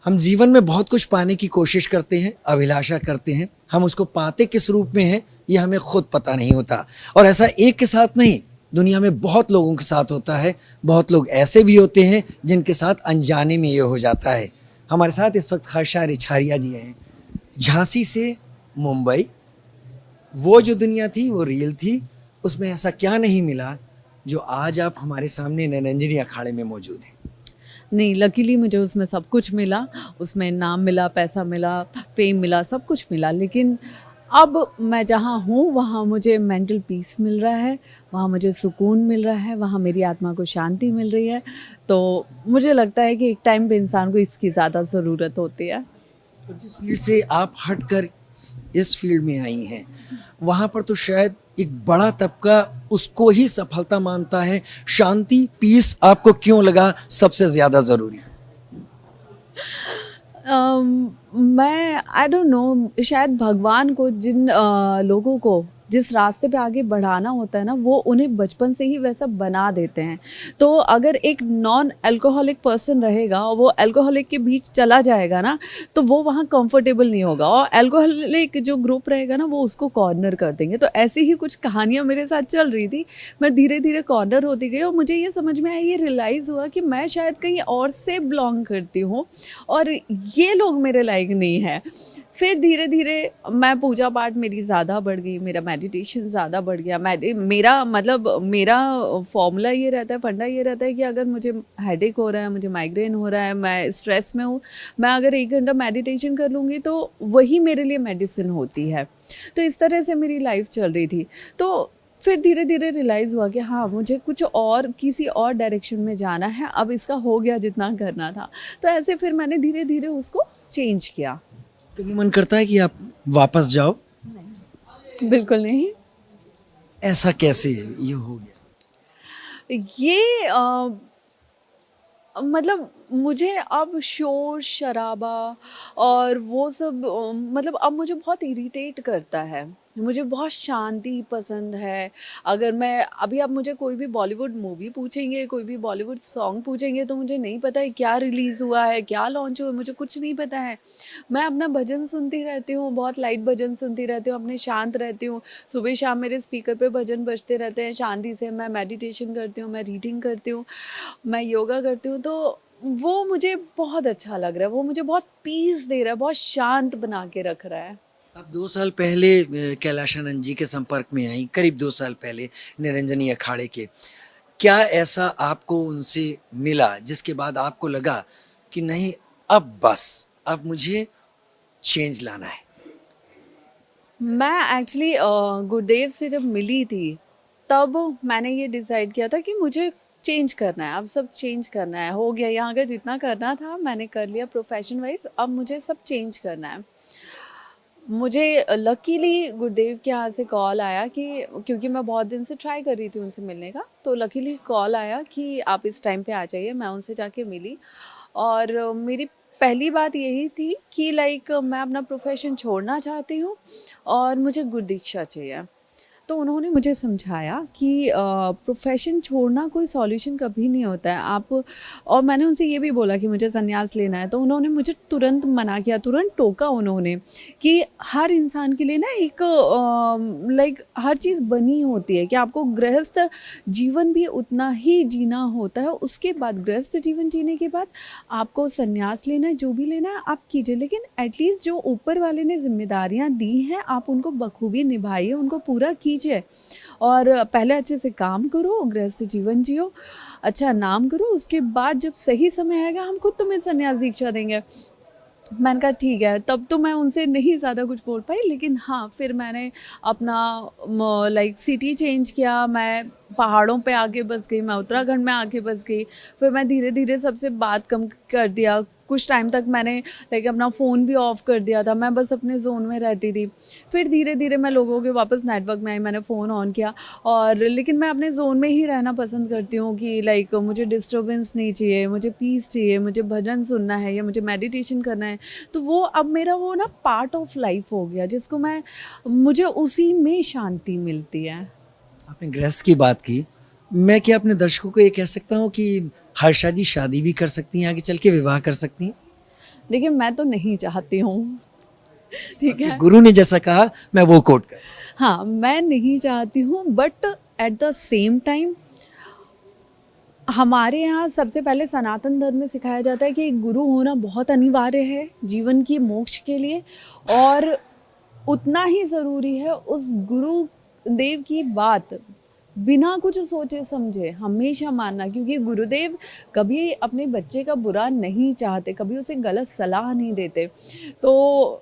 हम जीवन में बहुत कुछ पाने की कोशिश करते हैं, अभिलाषा करते हैं, हम उसको पाते किस रूप में हैं ये हमें खुद पता नहीं होता। और ऐसा एक के साथ नहीं, दुनिया में बहुत लोगों के साथ होता है। बहुत लोग ऐसे भी होते हैं जिनके साथ अनजाने में ये हो जाता है। हमारे साथ इस वक्त हर्षा रिछारिया जी हैं। झांसी से मुंबई, वो जो दुनिया थी वो रियल थी, उसमें ऐसा क्या नहीं मिला जो आज आप हमारे सामने निरंजनी अखाड़े में मौजूद हैं। नहीं, लकीली मुझे उसमें सब कुछ मिला। उसमें नाम मिला, पैसा मिला, फेम मिला, सब कुछ मिला। लेकिन अब मैं जहाँ हूँ वहाँ मुझे मेंटल पीस मिल रहा है, वहाँ मुझे सुकून मिल रहा है, वहाँ मेरी आत्मा को शांति मिल रही है। तो मुझे लगता है कि एक टाइम पे इंसान को इसकी ज़्यादा ज़रूरत होती है। तो जिस फील्ड से आप हटकर इस फील्ड में आई हैं, वहाँ पर तो शायद एक बड़ा तबका उसको ही सफलता मानता है। शांति, पीस आपको क्यों लगा सबसे ज्यादा जरूरी? मैं आई डोंट नो, शायद भगवान को जिन लोगों को जिस रास्ते पे आगे बढ़ाना होता है ना, वो उन्हें बचपन से ही वैसा बना देते हैं। तो अगर एक नॉन अल्कोहलिक पर्सन रहेगा और वो अल्कोहलिक के बीच चला जाएगा ना, तो वो वहाँ कंफर्टेबल नहीं होगा, और अल्कोहलिक जो ग्रुप रहेगा ना वो उसको कॉर्नर कर देंगे। तो ऐसी ही कुछ कहानियाँ मेरे साथ चल रही थी। मैं धीरे धीरे कॉर्नर होती गई और मुझे ये समझ में आया, ये रियलाइज़ हुआ कि मैं शायद कहीं और से बिलोंग करती हूँ और ये लोग मेरे लायक नहीं है। फिर धीरे धीरे मैं पूजा पाठ मेरी ज़्यादा बढ़ गई, मेरा मेडिटेशन ज़्यादा बढ़ गया। मेरा फॉर्मूला ये रहता है, फंडा ये रहता है कि अगर मुझे हेडेक हो रहा है, मुझे माइग्रेन हो रहा है, मैं स्ट्रेस में हूँ, मैं अगर 1 घंटा मेडिटेशन कर लूँगी तो वही मेरे लिए मेडिसिन होती है। तो इस तरह से मेरी लाइफ चल रही थी। तो फिर धीरे धीरे रियलाइज़ हुआ कि हाँ, मुझे कुछ और किसी और डायरेक्शन में जाना है। अब इसका हो गया जितना करना था। तो ऐसे फिर मैंने धीरे धीरे उसको चेंज किया। कभी मन करता है कि आप वापस जाओ? बिल्कुल नहीं। ऐसा कैसे ये हो गया? ये मतलब मुझे अब शोर शराबा और वो सब मतलब अब मुझे बहुत इरिटेट करता है। मुझे बहुत शांति पसंद है। अगर मैं अभी आप मुझे कोई भी बॉलीवुड मूवी पूछेंगे, कोई भी बॉलीवुड सॉन्ग पूछेंगे, तो मुझे नहीं पता है क्या रिलीज़ हुआ है, क्या लॉन्च हुआ है, मुझे कुछ नहीं पता है। मैं अपना भजन सुनती रहती हूँ, बहुत लाइट भजन सुनती रहती हूँ, अपने शांत रहती हूँ। सुबह शाम मेरे स्पीकर पे भजन बजते रहते हैं शांति से। मैं मेडिटेशन करती हूँ, मैं रीडिंग करती हूँ, मैं योगा करती हूँ। तो वो मुझे बहुत अच्छा लग रहा है, वो मुझे बहुत पीस दे रहा है, बहुत शांत बना के रख रहा है। आप 2 साल पहले कैलाशानंद जी के संपर्क में आई, करीब 2 साल पहले निरंजनी अखाड़े के। क्या ऐसा आपको उनसे मिला जिसके बाद आपको लगा कि नहीं, अब बस, अब मुझे चेंज लाना है? मैं एक्चुअली गुरुदेव से जब मिली थी, तब मैंने ये डिसाइड किया था कि मुझे चेंज करना है, अब सब चेंज करना है। हो गया यहाँ का जितना करना था मैंने कर लिया प्रोफेशन वाइज, अब मुझे सब चेंज करना है। मुझे लकीली गुरुदेव के यहाँ से कॉल आया कि, क्योंकि मैं बहुत दिन से ट्राई कर रही थी उनसे मिलने का, तो लकीली कॉल आया कि आप इस टाइम पे आ जाइए। मैं उनसे जाके मिली और मेरी पहली बात यही थी कि लाइक मैं अपना प्रोफेशन छोड़ना चाहती हूँ और मुझे गुरुदीक्षा चाहिए। तो उन्होंने मुझे समझाया कि प्रोफेशन छोड़ना कोई सॉल्यूशन कभी नहीं होता है। आप, और मैंने उनसे ये भी बोला कि मुझे संन्यास लेना है, तो उन्होंने मुझे तुरंत मना किया, तुरंत टोका उन्होंने कि हर इंसान के लिए ना एक लाइक हर चीज़ बनी होती है कि आपको गृहस्थ जीवन भी उतना ही जीना होता है। उसके बाद गृहस्थ जीवन जीने के बाद आपको संन्यास लेना है, जो भी लेना है आप कीजिए, लेकिन एटलीस्ट जो ऊपर वाले ने जिम्मेदारियां दी हैं आप उनको बखूबी निभाइए, उनको पूरा कीजिए। और पहले अच्छे से काम करो, गृहस्थ जीवन जियो, अच्छा नाम करो, उसके बाद जब सही समय आएगा हम खुद तुम्हें संन्यास दीक्षा देंगे। मैंने कहा ठीक है। तब तो मैं उनसे नहीं ज़्यादा कुछ बोल पाई, लेकिन हाँ फिर मैंने अपना लाइक सिटी चेंज किया। मैं पहाड़ों पे आके बस गई, मैं उत्तराखंड में आके बस गई। फिर मैं धीरे धीरे सबसे बात कम कर दिया। कुछ टाइम तक मैंने लाइक अपना फ़ोन भी ऑफ कर दिया था, मैं बस अपने जोन में रहती थी। फिर धीरे धीरे मैं लोगों के वापस नेटवर्क में आई, मैंने फ़ोन ऑन किया। और लेकिन मैं अपने जोन में ही रहना पसंद करती हूँ कि लाइक मुझे डिस्टर्बेंस नहीं चाहिए, मुझे पीस चाहिए, मुझे भजन सुनना है या मुझे मेडिटेशन करना है। तो वो अब मेरा वो ना पार्ट ऑफ लाइफ हो गया, जिसको मैं, मुझे उसी में शांति मिलती है। आपने गृहस्थ की बात की, मैं क्या अपने दर्शकों को ये कह सकता हूँ कि हर्षा जी शादी भी कर सकती हैं, आगे चल के विवाह कर सकती हैं? देखिए मैं तो नहीं चाहती हूँ, ठीक है। गुरु ने जैसा कहा मैं वो कोट कर। हाँ, मैं नहीं चाहती हूँ, but at the same time हमारे यहाँ सबसे पहले सनातन धर्म में सिखाया जाता है कि एक गुरु होना बहुत अनिवार्य है जीवन की मोक्ष के लिए, और उतना ही ज़रूरी है उस गुरु देव की बात बिना कुछ सोचे समझे हमेशा मानना, क्योंकि गुरुदेव कभी अपने बच्चे का बुरा नहीं चाहते, कभी उसे गलत सलाह नहीं देते। तो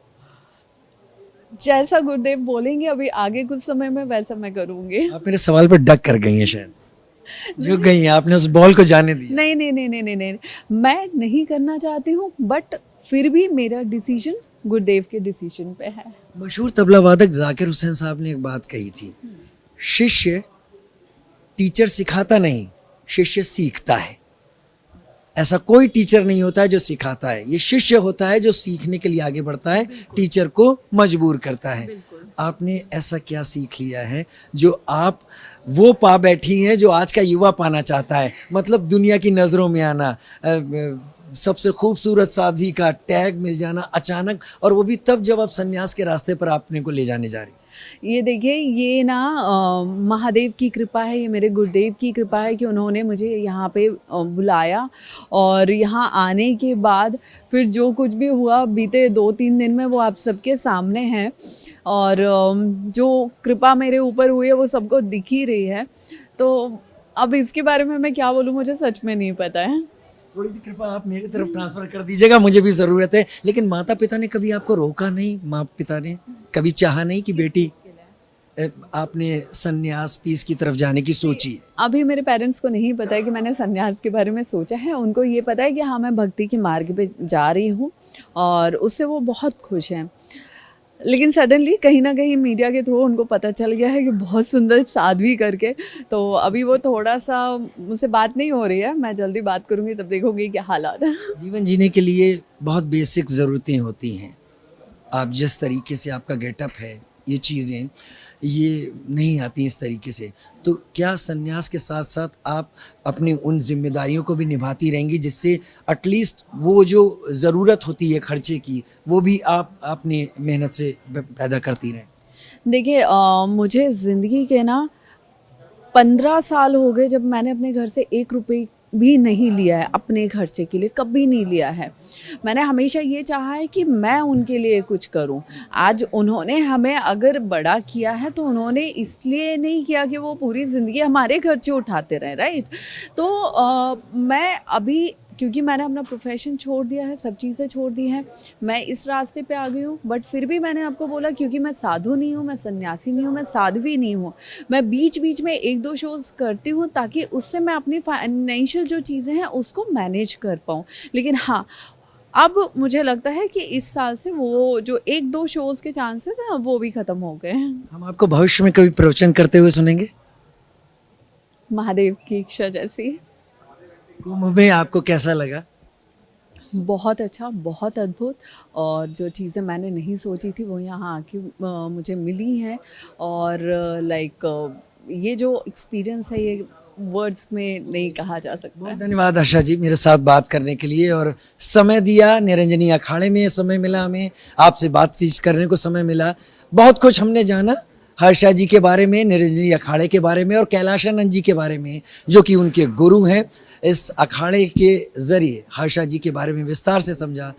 जैसा गुरुदेव बोलेंगे अभी आगे कुछ समय में वैसा मैं करूँगी। आप मेरे सवाल पर डक कर गई हैं, शायद झुक गई हैं, आपने उस बॉल को जाने दिया। नहीं नहीं नहीं नहीं नहीं नहीं, मैं नहीं करना चाहती हूँ, बट फिर भी मेरा डिसीजन गुरुदेव के डिसीजन पे है। मशहूर तबला वादक जाकिर हुसैन साहब ने एक बात कही थी, शिष्य टीचर सिखाता नहीं, शिष्य सीखता है। ऐसा कोई टीचर नहीं होता है जो सिखाता है, ये शिष्य होता है जो सीखने के लिए आगे बढ़ता है, टीचर को मजबूर करता है। आपने ऐसा क्या सीख लिया है जो आप वो पा बैठी हैं जो आज का युवा पाना चाहता है? मतलब दुनिया की नज़रों में आना, सबसे खूबसूरत साध्वी का टैग मिल जाना अचानक, और वो भी तब जब आप सन्यास के रास्ते पर अपने को ले जाने जा रही। ये देखिए, ये ना महादेव की कृपा है, ये मेरे गुरुदेव की कृपा है कि उन्होंने मुझे यहाँ पे बुलाया, और यहाँ आने के बाद फिर जो कुछ भी हुआ बीते 2-3 दिन में वो आप सबके सामने है, और जो कृपा मेरे ऊपर हुई है वो सबको दिख ही रही है। तो अब इसके बारे में मैं क्या बोलूँ, मुझे सच में नहीं पता है। थोड़ी सी कृपा आप मेरी तरफ ट्रांसफर कर दीजिएगा, मुझे भी जरूरत है। लेकिन माता पिता ने कभी आपको रोका नहीं? माता पिता ने कभी चाहा नहीं कि बेटी आपने सन्यास पीस की तरफ जाने की सोची है? अभी मेरे पेरेंट्स को नहीं पता है कि मैंने सन्यास के बारे में सोचा है। उनको ये पता है कि हाँ, मैं भक्ति के मार्ग पे जा रही हूँ, और उससे वो बहुत खुश हैं। लेकिन सडनली कहीं ना कहीं मीडिया के थ्रू उनको पता चल गया है कि बहुत सुंदर साध्वी करके, तो अभी वो थोड़ा सा मुझसे बात नहीं हो रही है। मैं जल्दी बात करूँगी तब देखोगी क्या हालात है। जीवन जीने के लिए बहुत बेसिक ज़रूरतें होती हैं। आप जिस तरीके से आपका गेटअप है, ये चीज़ें ये नहीं आती इस तरीके से, तो क्या सन्यास के साथ साथ आप अपनी उन जिम्मेदारियों को भी निभाती रहेंगी जिससे एटलीस्ट वो जो ज़रूरत होती है खर्चे की वो भी आप अपनी मेहनत से पैदा करती रहें? देखिए, मुझे ज़िंदगी के ना 15 साल हो गए जब मैंने अपने घर से 1 रुपये भी नहीं लिया है अपने खर्चे के लिए, कभी नहीं लिया है। मैंने हमेशा ये चाहा है कि मैं उनके लिए कुछ करूं। आज उन्होंने हमें अगर बड़ा किया है तो उन्होंने इसलिए नहीं किया कि वो पूरी ज़िंदगी हमारे खर्चे उठाते रहे, राइट? तो मैं अभी, क्योंकि मैंने अपना प्रोफेशन छोड़ दिया है, सब चीज़ें छोड़ दी हैं, मैं इस रास्ते पे आ गई हूँ। बट फिर भी मैंने आपको बोला, क्योंकि मैं साधु नहीं हूँ, मैं सन्यासी नहीं हूँ, मैं साध्वी नहीं हूँ, मैं बीच बीच में 1-2 शोज़ करती हूँ ताकि उससे मैं अपनी फाइनेंशियल जो चीज़ें हैं उसको मैनेज कर पाऊँ। लेकिन हाँ, अब मुझे लगता है कि इस साल से वो जो 1-2 शोज़ के चांसेस हैं वो भी ख़त्म हो गए हैं। हम आपको भविष्य में कभी प्रवचन करते हुए सुनेंगे? महादेव की इच्छा जैसी। कुंभ में आपको कैसा लगा? बहुत अच्छा, बहुत अद्भुत, और जो चीज़ें मैंने नहीं सोची थी वो यहाँ आके मुझे मिली हैं, और लाइक ये जो एक्सपीरियंस है ये वर्ड्स में नहीं कहा जा सकता। बहुत धन्यवाद हर्षा जी मेरे साथ बात करने के लिए, और समय दिया। निरंजनी अखाड़े में समय मिला, हमें आपसे बातचीत करने को समय मिला। बहुत कुछ हमने जाना हर्षा जी के बारे में, निरंजनी अखाड़े के बारे में, और कैलाशानंद जी के बारे में जो कि उनके गुरु हैं। इस अखाड़े के जरिए हर्षा जी के बारे में विस्तार से समझा।